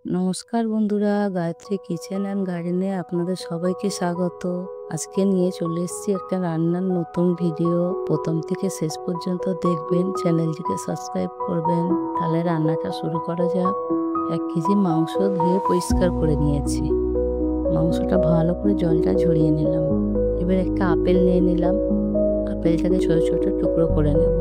নমস্কার বন্ধুরা, Gayatri kitchen and গার্ডেনে আপনাদের সবাইকে স্বাগত। আজকে নিয়ে চলে এসেছি একটা রান্নার নতুন ভিডিও। প্রথম থেকে শেষ পর্যন্ত দেখবেন, চ্যানেলটিকে সাবস্ক্রাইব করবেন। তাহলে রান্নাটা শুরু করা যাক। 1 কেজি মাংস ধুয়ে পরিষ্কার করে নিয়েছি। মাংসটা ভালো করে জলটা ঝরিয়ে নিলাম। এবার একটা আপেল নিয়ে নিলাম। আপেলটাকে ছোট ছোট টুকরো করে নেব।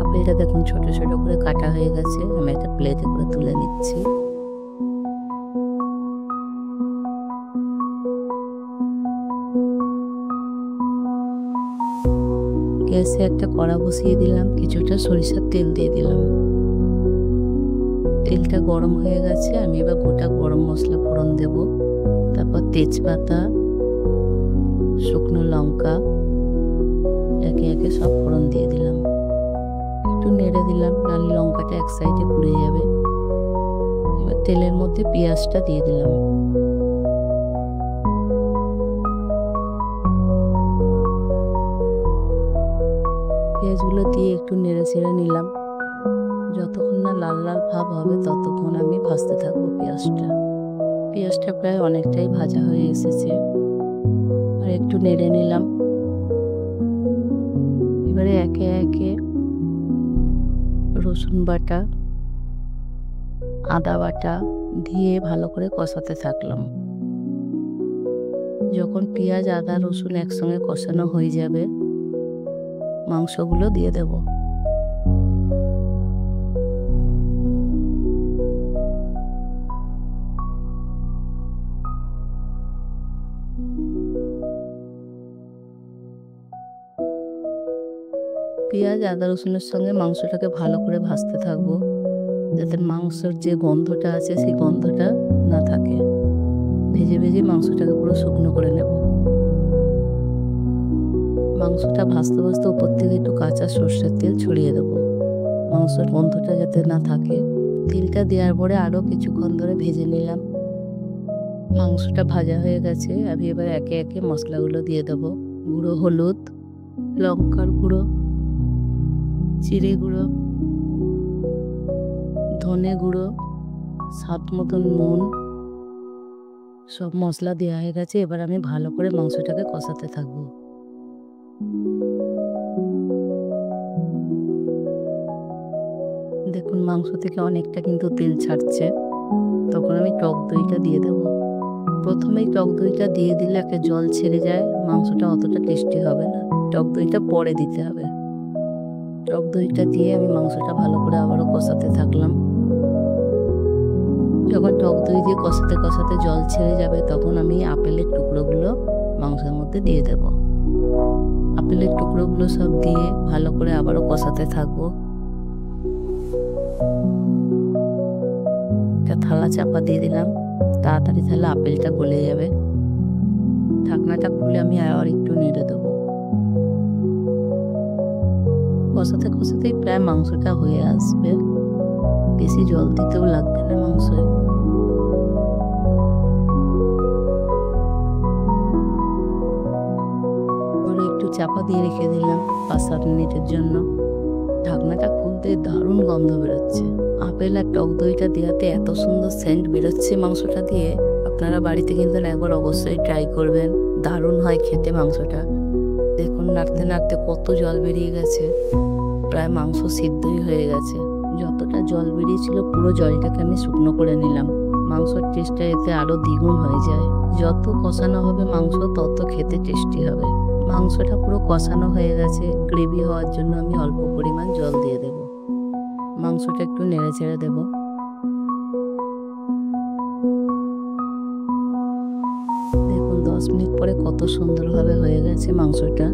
আপেলটা দেখুন ছোট ছোট করে কাটা হয়ে গেছে। আমি একটা প্লেটে করে তুলে নিচ্ছি। গ্যাসে একটা কড়া বসিয়ে দিলাম, কিছুটা সরিষার তেল দিয়ে দিলাম। তেলটা গরম হয়ে গেছে, আমি এবার গোটা গরম মশলা ফোড়ন দেব। তারপর তেজপাতা, শুকনো লঙ্কা একে একে সব ফোড়ন দিয়ে দিলাম। একটু নেড়ে দিলাম, নাহলে লঙ্কাটা এক সাইডে পুড়ে যাবে। এবার তেলের মধ্যে পেঁয়াজটা দিয়ে দিলাম। পেঁয়াজগুলো দিয়ে একটু নেড়ে ছেড়ে নিলাম। যতক্ষণ না লাল লাল ভাব হবে ততক্ষণ আমি ভাজতে থাকবো পেঁয়াজটা। পেঁয়াজটা প্রায় অনেকটাই ভাজা হয়ে এসেছে, আর একটু নেড়ে নিলাম। এবারে একে একে রসুন বাটা, আদা বাটা দিয়ে ভালো করে কষাতে থাকলাম। যখন পেঁয়াজ, আদা, রসুন একসঙ্গে কষানো হয়ে যাবে, মাংসগুলো দিয়ে দেব। পেঁয়াজ, আদা, রসুনের সঙ্গে মাংসটাকে ভালো করে ভাজতে থাকবো, যাতে মাংসের যে গন্ধটা আছে সেই গন্ধটা না থাকে। ভেজে ভেজে মাংসটাকে পুরো শুকনো করে নেব। মাংসটা ভাজতে ভাজতে উপর থেকে একটু কাঁচা সর্ষের তেল ছড়িয়ে দেবো, মাংসের গন্ধটা যাতে না থাকে। তেলটা দেওয়ার পরে আরও কিছুক্ষণ ধরে ভেজে নিলাম। মাংসটা ভাজা হয়ে গেছে, আমি এবার একে একে মশলাগুলো দিয়ে দেবো। গুঁড়ো হলুদ, লঙ্কার গুঁড়ো, জিরে গুঁড়ো, ধনে গুঁড়ো, স্বাদ মতন নুন, সব মশলা দেওয়া হয়ে গেছে। এবার আমি ভালো করে মাংসটাকে কষাতে থাকবো। দেখুন মাংস থেকে অনেকটা কিন্তু তেল ছাড়ছে। তখন আমি টক দইটা দিয়ে দেবো। প্রথমেই টক দইটা দিয়ে দিলে একটা জল ছেড়ে যায়, মাংসটা অতটা টেস্টি হবে না। টক দইটা পরে দিতে হবে। টক দইটা দিয়ে আমি মাংসটা ভালো করে আবারও কষাতে থাকলাম। যখন টক দই দিয়ে কষাতে কষাতে জল ছেড়ে যাবে, তখন আমি আপেলের টুকরোগুলো মাংসের মধ্যে দিয়ে দেব। আপেলের টুকরোগুলো সব দিয়ে ভালো করে আবারও কষাতে থাকবো। একটা থালা চাপা দিয়ে দিলাম, তাড়াতাড়ি তাহলে আপেলটা গলে যাবে। ঢাকনাটা খুলে আমি আর একটু নেড়ে দেবো। কষাতে কষাতেই প্রায় মাংসটা হয়ে আসবে, বেশি জল দিতেও লাগবে না মাংসে। আরও একটু চাপা দিয়ে রেখে দিলাম 5-7 মিনিটের জন্য। ঢাকনাটা খুলতে দারুণ গন্ধ বেরোচ্ছে। আপেল আর টক দইটা দেওয়াতে এত সুন্দর সেন্ট বেরোচ্ছে মাংসটা দিয়ে। আপনারা বাড়িতে কিন্তু একবার অবশ্যই ট্রাই করবেন, দারুণ হয় খেতে মাংসটা। দেখুন নাড়তে নাড়তে কত জল বেরিয়ে গেছে, প্রায় মাংস সিদ্ধই হয়ে গেছে। যতটা জল বেরিয়েছিল পুরো জলটাকে আমি শুকনো করে নিলাম। মাংসর টেস্টটা এতে আরও দ্বিগুণ হয়ে যায়। যত কষানো হবে মাংস তত খেতে টেস্টি হবে। মাংসটা পুরো কষানো হয়ে গেছে, গ্রেভি হওয়ার জন্য আমি অল্প পরিমাণ জল দিয়ে দেব। মাংসটা একটু নেড়ে ছেড়ে দেব। দেখুন 10 মিনিট পরে কত সুন্দরভাবে হয়ে গেছে মাংসটা।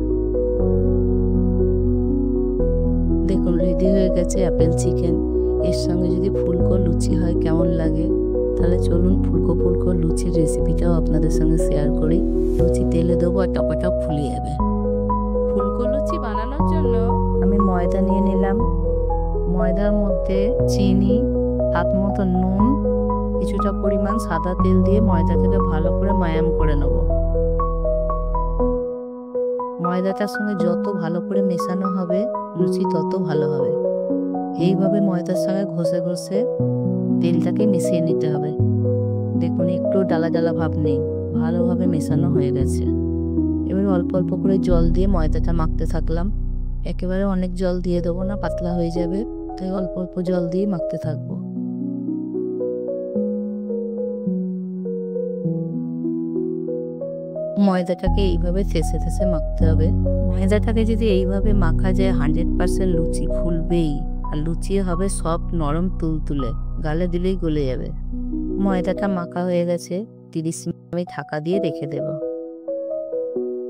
দেখুন রেডি হয়ে গেছে আপেল চিকেন। এর সঙ্গে যদি ফুলকো লুচি হয় কেমন লাগে? তাহলে চলুন ফুলকো ফুলকো লুচির রেসিপিটাও আপনাদের সঙ্গে শেয়ার করি। লুচি তেলে দেবো আর টপাটপ ফুলে যাবে। ফুলকো লুচি বানানোর জন্য আমি ময়দা নিয়ে নিলাম। ময়দার মধ্যে চিনি, স্বাদ মতো নুন, কিছুটা পরিমাণ সাদা তেল দিয়ে ময়দাটাকে ভালো করে ময়াম করে নেব। ময়দাটার সঙ্গে যত ভালো করে মেশানো হবে লুচি তত ভালো হবে। এইভাবে ময়দার সঙ্গে ঘষে ঘষে তেলটাকে মিশিয়ে নিতে হবে। দেখুন একটু ডালা ডালা ভাব নেই, ভালোভাবে মেশানো হয়ে গেছে। এবার অল্প অল্প করে জল দিয়ে ময়দাটা মাখতে থাকলাম। একেবারে অনেক জল দিয়ে দেবো না, পাতলা হয়ে যাবে, তাই অল্প অল্প জল দিয়ে মাখতে থাকবো। ময়দাটাকে এইভাবে থেসে থেসে মাখতে হবে। ময়দাটাকে যদি এইভাবে মাখা যায় 100% লুচি ফুলবেই, আর লুচি হবে সফট নরম তুলতুলে, গালে দিলেই গলে যাবে। ময়দাটা মাখা হয়ে গেছে, 30 মিনিট আমি ঢাকা দিয়ে রেখে দেব।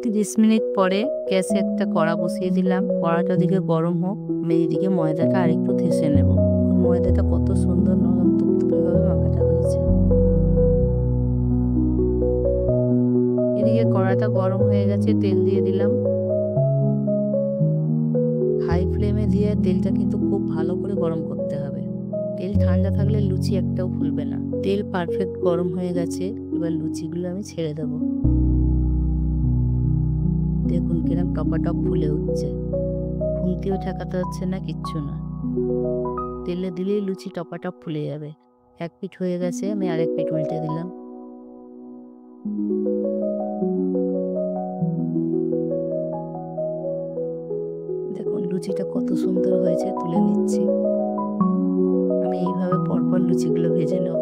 30 মিনিট পরে গ্যাসে একটা কড়া বসিয়ে দিলাম। কড়াটা দিকে গরম হোক, আমি এইদিকে ময়দাটা আরেকটু থেসে নেব। ময়দাটা কত সুন্দর নরম তুলতুলে ভাবে মাখাটা হয়েছে। এদিকে কড়াটা গরম হয়ে গেছে, তেল দিয়ে দিলাম। হাই ফ্লেমে দিয়ে তেলটা কিন্তু খুব ভালো করে গরম করতে হবে। তেল ঠান্ডা থাকলে লুচি একটাও ফুলবে না। তেল পারফেক্ট গরম হয়ে গেছে, এবার লুচিগুলো আমি ছেড়ে দেব। দেখুন কিরম টপাটপ ফুলে উঠছে, খুন্তিও ঠেকাতে হচ্ছে না, কিচ্ছু না। তেলে দিলেই লুচি টপাটপ ফুলে যাবে। এক পিঠ হয়ে গেছে, আমি আরেক পিঠ উল্টে দিলাম। দেখুন লুচিটা কত সুন্দর হয়েছে, তুলে নিচ্ছি। আমি এইভাবে পরপর লুচিগুলো ভেজে নেব।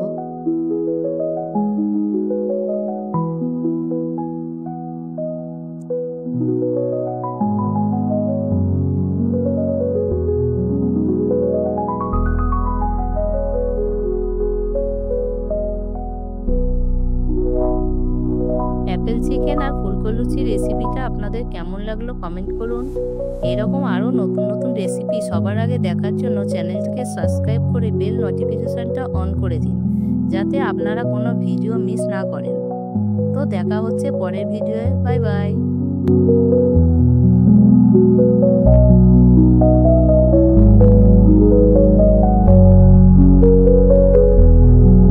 অ্যাপেল চিকেন আর ফুলকো লুচি রেসিপিটা আপনাদের কেমন লাগলো কমেন্ট করুন। এরকম আরও নতুন নতুন রেসিপি সবার আগে দেখার জন্য চ্যানেলটিকে সাবস্ক্রাইব করে বেল নোটিফিকেশনটা অন করে দিন, যাতে আপনারা কোনো ভিডিও মিস না করেন। তো দেখা হচ্ছে পরের ভিডিওয়ে। Bye bye.